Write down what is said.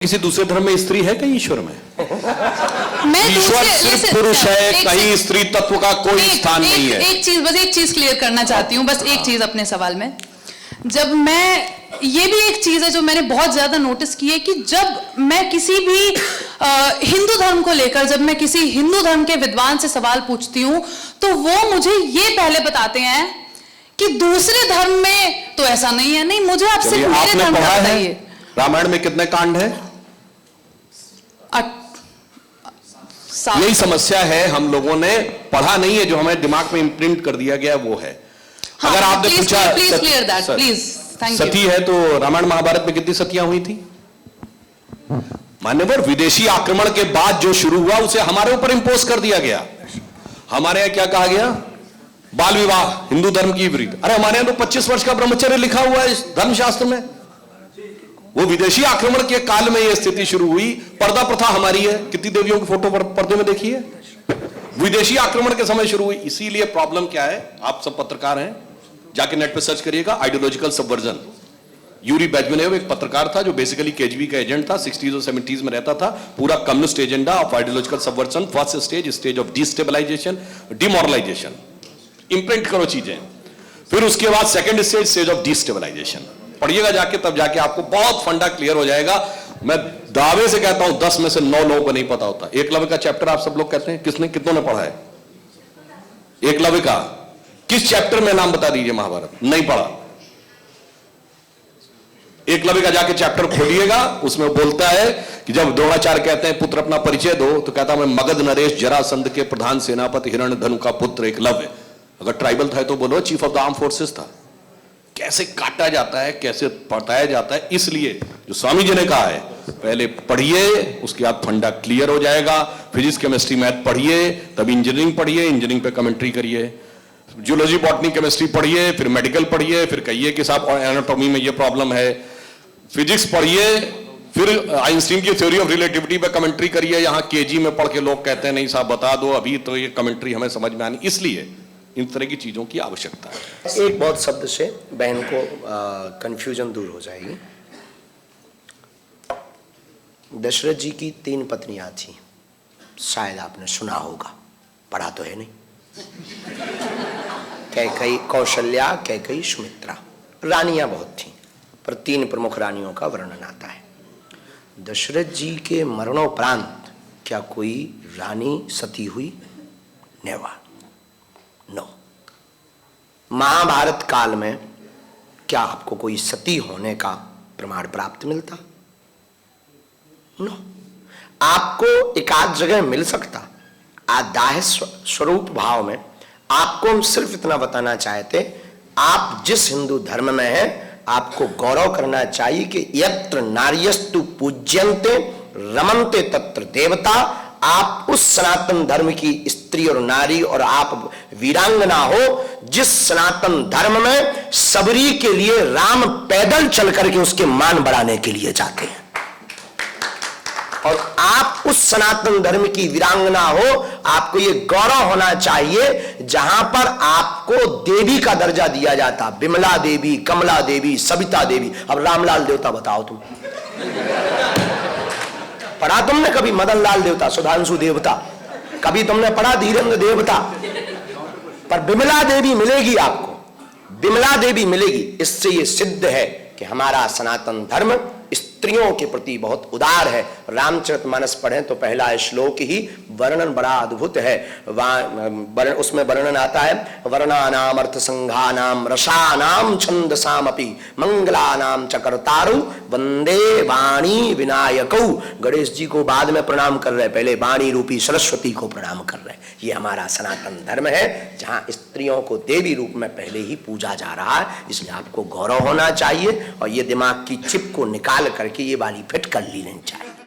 किसी दूसरे धर्म में स्त्री है कहीं ईश्वर में? ईश्वर सिर्फ पुरुष है, कहीं स्त्री तत्व का कोई स्थान नहीं है। एक चीज क्लियर करना चाहती हूँ, बस एक चीज अपने सवाल में। जब मैं, ये भी एक चीज है जो मैंने बहुत ज्यादा नोटिस की है कि जब मैं किसी भी हिंदू धर्म को लेकर, जब मैं किसी हिंदू धर्म के विद्वान से सवाल पूछती हूँ तो वो मुझे ये पहले बताते हैं कि दूसरे धर्म में तो ऐसा नहीं है। नहीं, मुझे आप सिर्फ मेरे धर्म का बताइए। रामायण में कितने कांड हैं? यही समस्या है, हम लोगों ने पढ़ा नहीं है, जो हमें दिमाग में इम्प्रिंट कर दिया गया वो है। हाँ, अगर आपने पूछा सती है तो रामायण महाभारत में कितनी सतियां हुई थी? मान्यवर, विदेशी आक्रमण के बाद जो शुरू हुआ उसे हमारे ऊपर इंपोज कर दिया गया। हमारे यहां क्या कहा गया? बाल विवाह हिंदू धर्म की विपरीत। अरे हमारे यहां तो 25 वर्ष का ब्रह्मचर्य लिखा हुआ है इस धर्मशास्त्र में। वो विदेशी आक्रमण के काल में यह स्थिति शुरू हुई। पर्दा प्रथा हमारी है, कितनी देवियों की फोटो पर्दे में देखी है? विदेशी आक्रमण के समय शुरू हुई। इसीलिए प्रॉब्लम क्या है, आप सब पत्रकार हैं, जाके नेट पे सर्च करिएगा, आइडियोलॉजिकल सबवर्जन। यूरी बेजमेनेव एक पत्रकार था जो बेसिकली केजीबी का एजेंट था, 60s और 70s में रहता था। पूरा communist agenda of ideological subversion, first stage of destabilisation, demoralisation. Imprint करो चीजें, फिर उसके बाद सेकंड स्टेज ऑफ डिस्टेबलाइजेशन। पढ़िएगा जाके, तब जाके आपको बहुत फंडा क्लियर हो जाएगा। मैं दावे से कहता हूं 10 में से 9 लोगों को नहीं पता होता। एकलव्य का चैप्टर आप सब लोग कहते हैं, कितनों ने पढ़ा है एकलव्य का? किस चैप्टर में नाम बता दीजिए महाभारत? नहीं पढ़ा। एकलव्य का जाके चैप्टर खोलिएगा, उसमें बोलता है कि जब द्रोणाचार्य कहते हैं पुत्र अपना परिचय दो, तो कहता मैं मगध नरेश जरासंध के प्रधान सेनापति हिरण्यधनु का पुत्र एकलव्य। अगर ट्राइबल था तो बोलो chief of the arm forces था। कैसे काटा जाता है, कैसे पढ़ाया जाता है। इसलिए जो स्वामी जी ने कहा है, पहले पढ़िए, उसके बाद फंडा क्लियर हो जाएगा। फिजिक्स केमिस्ट्री मैथ पढ़िए, तब इंजीनियरिंग पढ़िए, इंजीनियरिंग पे कमेंट्री करिए। जियोलॉजी बॉटनी केमिस्ट्री पढ़िए, फिर मेडिकल पढ़िए, फिर कहिए कि साहब एनाटॉमी में ये प्रॉब्लम है। फिजिक्स पढ़िए, फिर आइंस्टीन की थ्योरी ऑफ रिलेटिविटी पे कमेंट्री करिए। यहाँ केजी में पढ़ के लोग कहते हैं नहीं साहब बता दो, अभी तो ये कमेंट्री हमें समझ में आनी। इसलिए इन तरह की चीजों की आवश्यकता है। एक बहुत शब्द से बहन को कंफ्यूजन दूर हो जाएगी। दशरथ जी की 3 पत्नियां थी, शायद आपने सुना होगा, पढ़ा तो है नहीं। कैकेयी, कौशल्या, कैकेयी, सुमित्रा। रानियां बहुत थीं, पर 3 प्रमुख रानियों का वर्णन आता है। दशरथ जी के मरणोपरांत क्या कोई रानी सती हुई? Never, no. महाभारत काल में क्या आपको कोई सती होने का प्रमाण प्राप्त मिलता? नो। आपको एक आध जगह मिल सकता। आदाह स्वरूप भाव में आपको हम सिर्फ इतना बताना चाहते, आप जिस हिंदू धर्म में हैं आपको गौरव करना चाहिए कि यत्र नार्यस्तु पूज्यन्ते रमन्ते तत्र देवता। आप उस सनातन धर्म की स्त्री और नारी और आप वीरांगना हो जिस सनातन धर्म में सबरी के लिए राम पैदल चल करके उसके मान बढ़ाने के लिए जाते हैं। और आप उस सनातन धर्म की वीरांगना हो, आपको ये गौरव होना चाहिए जहां पर आपको देवी का दर्जा दिया जाता। विमला देवी, कमला देवी, सविता देवी। अब रामलाल देवता बताओ तुम, पढ़ा तुमने कभी मदन लाल देवता, सुधांशु देवता? कभी तुमने पढ़ा धीरेन्द्र देवता? पर विमला देवी मिलेगी आपको, विमला देवी मिलेगी। इससे ये सिद्ध है कि हमारा सनातन धर्म स्त्रियों के प्रति बहुत उदार है। रामचरितमानस पढ़ें तो पहला श्लोक ही वर्णन बड़ा अद्भुत है। उसमें वर्णन आता है, वर्णानाम अर्थ संघानाम रसानाम छंदसामपि मंगलानाम चकर्तारु वंदे वाणी विनायकौ। गणेश जी को बाद में प्रणाम कर रहे, पहले वाणी रूपी सरस्वती को प्रणाम कर रहे। ये हमारा सनातन धर्म है जहां स्त्रियों को देवी रूप में पहले ही पूजा जा रहा है। इसलिए आपको गौरव होना चाहिए और ये दिमाग की चिप को निकाल करके ये वाली फिट कर लेनी चाहिए।